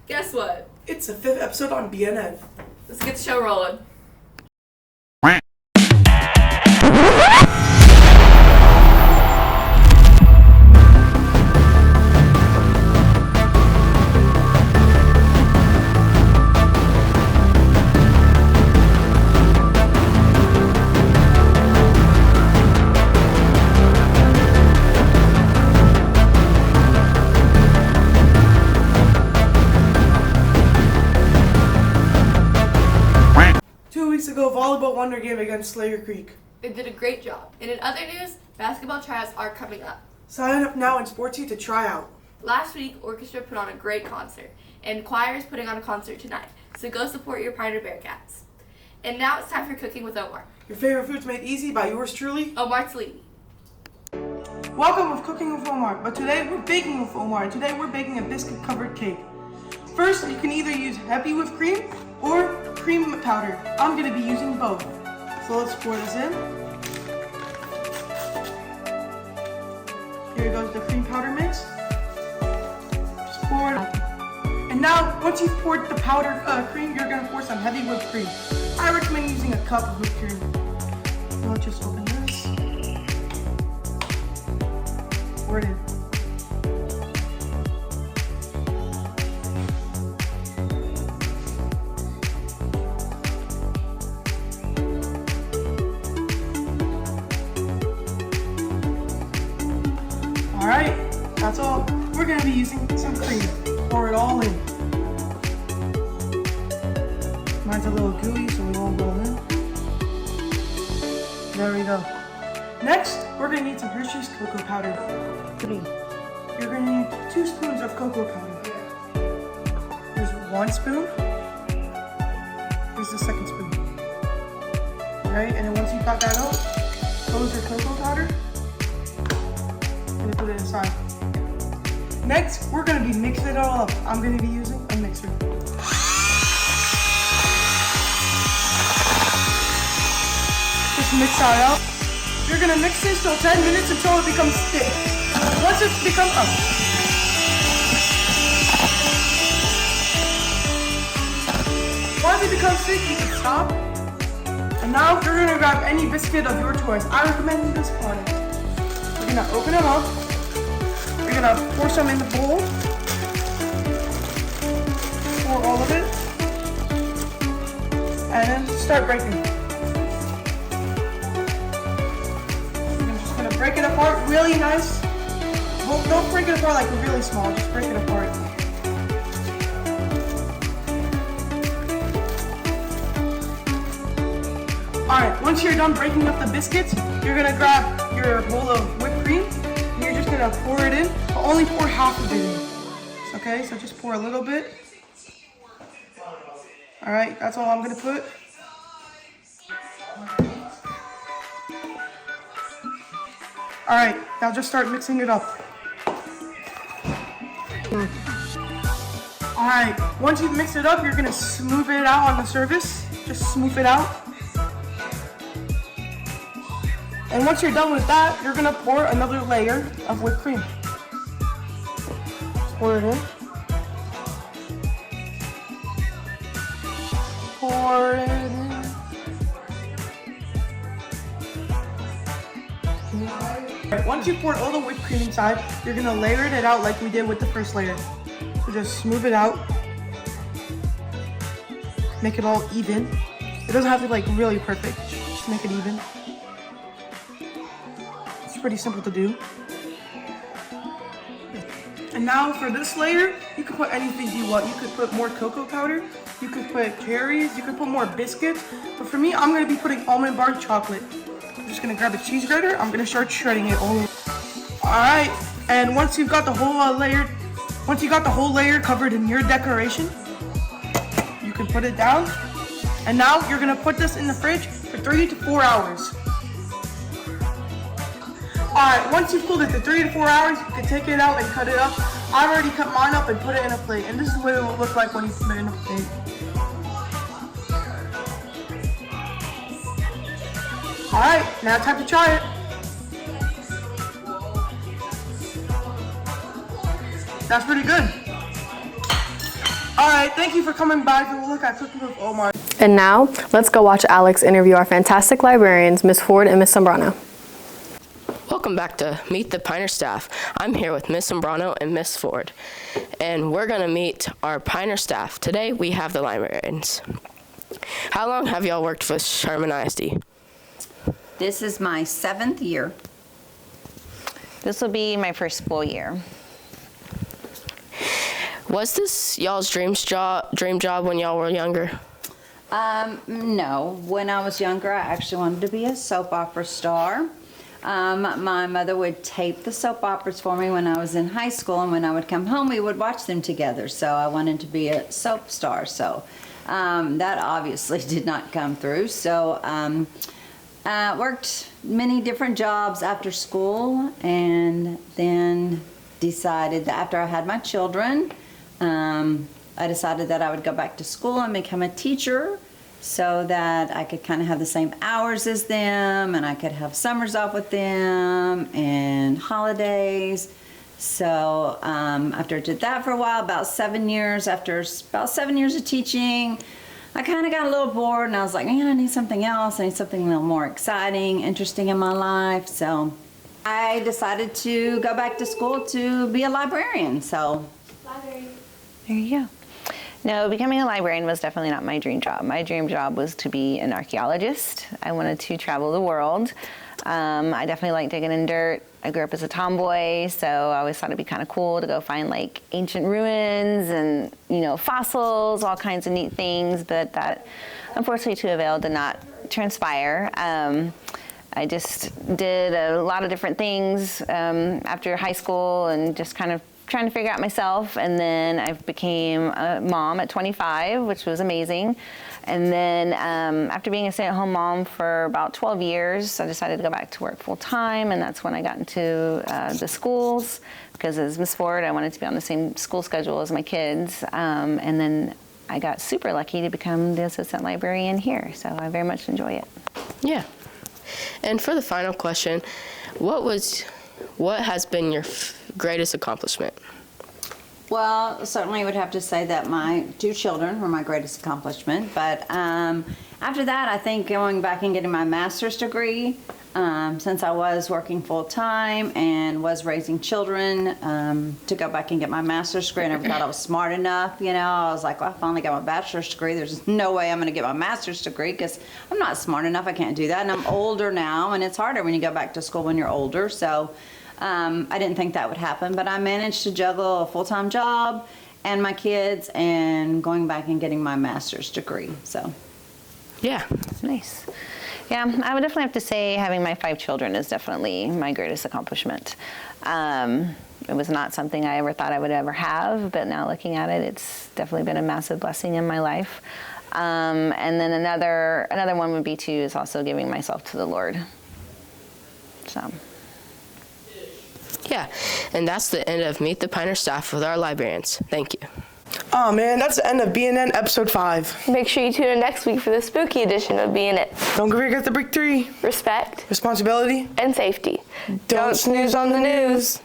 Guess what? It's the 5th episode on BNN. Let's get the show rolling. Ago, volleyball won their game against Slayer Creek. They did a great job. And in other news, basketball tryouts are coming up. Sign up now in Sportsy to try out. Last week, Orchestra put on a great concert, and Choir is putting on a concert tonight. So go support your Pioneer Bearcats. And now it's time for Cooking with Omar. Your favorite foods made easy by yours truly, Omar Tlini. Welcome with Cooking with Omar, but today we're baking with Omar, and today we're baking a biscuit-covered cake. First, you can either use heavy whipped cream or cream powder. I'm going to be using both. So let's pour this in. Here goes the cream powder mix. Just pour it. And now, once you've poured the powder cream, you're going to pour some heavy whipped cream. I recommend using a cup of whipped cream. So let's just open this. Pour it in. Alright, that's all. We're going to be using some cream. Pour it all in. Mine's a little gooey, so we won't go in. There we go. Next, we're going to need some Hershey's cocoa powder. You're going to need 2 spoons of cocoa powder. Here's 1 spoon. Here's the 2nd spoon. Alright, and then once you've got that out, close your cocoa powder. Put it aside. Next, we're going to be mixing it all up. I'm going to be using a mixer. Just mix that out. You're going to mix this till 10 minutes until it becomes thick. Once it becomes thick, you can stop. And now you're going to grab any biscuit of your choice. I recommend this product. We're going to open it up. We're going to pour some in the bowl. Pour all of it. And then start breaking. I'm just going to break it apart really nice. Well, don't break it apart like really small. Just break it apart. Alright, once you're done breaking up the biscuits, you're going to grab your bowl of whipped cream. And you're just going to pour it in, but only pour half of it in. Okay, so just pour a little bit. Alright, that's all I'm going to put. Alright, now just start mixing it up. Alright, once you've mixed it up, you're going to smooth it out on the surface. Just smooth it out. And once you're done with that, you're going to pour another layer of whipped cream. Just pour it in. Pour it in. Right, once you've poured all the whipped cream inside, you're going to layer it out like we did with the first layer. So just smooth it out. Make it all even. It doesn't have to be like really perfect. Just make it even. Pretty simple to do. And now for this layer, you can put anything you want. You could put more cocoa powder, you could put cherries, you could put more biscuits. But for me, I'm going to be putting almond bar chocolate. I'm just going to grab a cheese grater. I'm going to start shredding it all. Alright, and once you've got the whole layer covered in your decoration, you can put it down. And now you're going to put this in the fridge for 3 to 4 hours. Alright, once you've cooled it to 3 to 4 hours, you can take it out and cut it up. I've already cut mine up and put it in a plate. And this is what it will look like when you put it in a plate. Alright, now time to try it. That's pretty good. All right, thank you for coming by to look at Cooking with Omar. And now, let's go watch Alex interview our fantastic librarians, Miss Ford and Miss Sombrano. Welcome back to Meet the Piner staff. I'm here with Miss Sombrano and Miss Ford, and we're gonna meet our Piner staff. Today, we have the librarians. How long have y'all worked with Sherman ISD? This is my 7th year. This will be my first full year. Was this y'all's dream job when y'all were younger? No. When I was younger, I actually wanted to be a soap opera star. My mother would tape the soap operas for me when I was in high school, and when I would come home, we would watch them together. So I wanted to be a soap star. So that obviously did not come through. So worked many different jobs after school, and then decided that after I had my children, I decided that I would go back to school and become a teacher so that I could kind of have the same hours as them, and I could have summers off with them and holidays. So after I did that for a while, about 7 years, after about 7 years of teaching, I kind of got a little bored, and I was like, man, I need something else. I need something a little more exciting, interesting in my life. So I decided to go back to school to be a librarian. So There you go. No, becoming a librarian was definitely not my dream job. My dream job was to be an archaeologist. I wanted to travel the world. I definitely like digging in dirt. I grew up as a tomboy, so I always thought it'd be kind of cool to go find like ancient ruins and, you know, fossils, all kinds of neat things, but that unfortunately to avail did not transpire. I just did a lot of different things after high school and just kind of trying to figure out myself, and then I became a mom at 25, which was amazing. And then after being a stay-at-home mom for about 12 years, I decided to go back to work full-time, and that's when I got into the schools, because as Miss Ford, I wanted to be on the same school schedule as my kids. And then I got super lucky to become the assistant librarian here, so I very much enjoy it. Yeah. And for the final question, what has been your greatest accomplishment? well, certainly I would have to say that my 2 children were my greatest accomplishment. But after that, I think going back and getting my master's degree, since I was working full time and was raising children, to go back and get my master's degree. I never thought I was smart enough, you know. I was like, well, I finally got my bachelor's degree. There's no way I'm going to get my master's degree because I'm not smart enough. I can't do that. And I'm older now, and it's harder when you go back to school when you're older. So I didn't think that would happen, but I managed to juggle a full-time job and my kids and going back and getting my master's degree. So Yeah. Nice. Yeah, I would definitely have to say having my 5 children is definitely my greatest accomplishment. It was not something I ever thought I would ever have, but now looking at it, it's definitely been a massive blessing in my life. And then another one would be too is also giving myself to the Lord. So. Yeah, and that's the end of Meet the Piner staff with our librarians. Thank you. Oh man, that's the end of BNN episode 5. Make sure you tune in next week for the spooky edition of BNN. Don't forget the big 3. Respect, Responsibility. and safety. Don't snooze on the news.